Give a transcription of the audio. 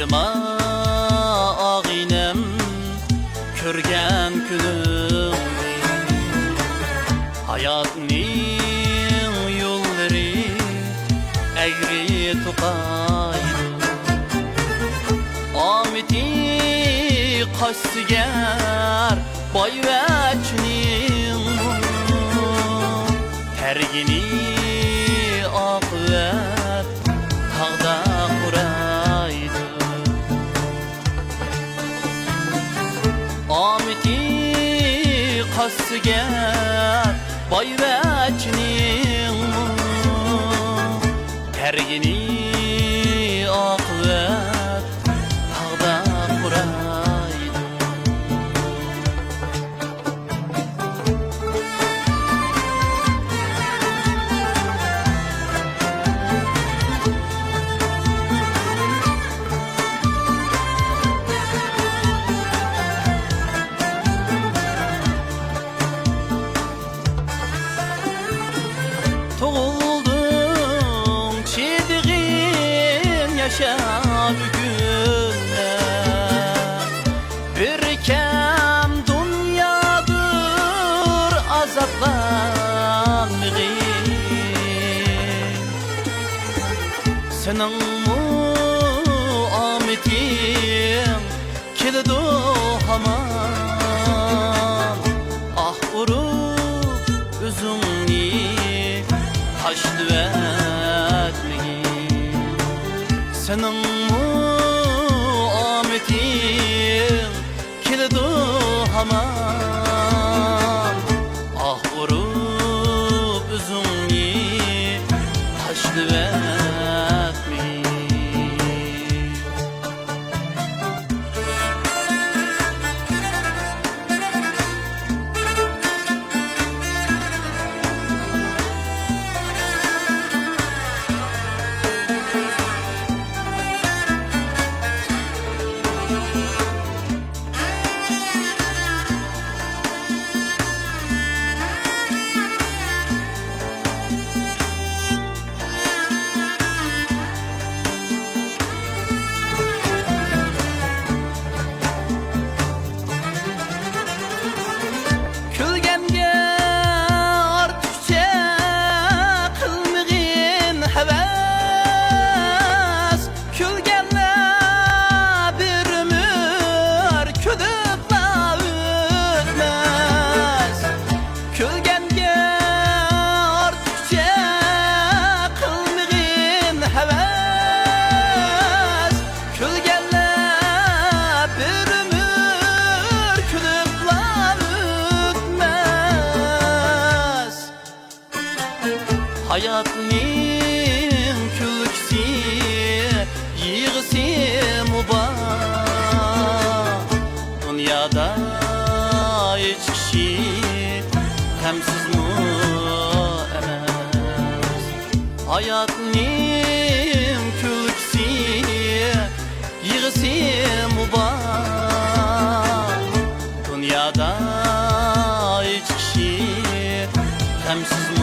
Başıma ağinem körgen günüm, hayatning yolları egri toqaydı. Ameti qassigar boyvachning tergini oqibat tağda quraydı. Ameti qassigar boyvachning tergini oqibat tağda quraydı. Toğuldun çiğdiğin yaşa bugünler, bir kem dünyadır azaplanmığın. Senin muametin kilidi haman, ah urup üzümni taşlı etmeyin. Senin muametin kilidi haman, ah urup üzümni taşlı etmeyin. Hayatning kulgisi, yig'isi mubah. Dünyada hech kishi hamsizmi emas. Hayatning kulgisi, yig'isi mubah. Dünyada hech kishi hamsizmi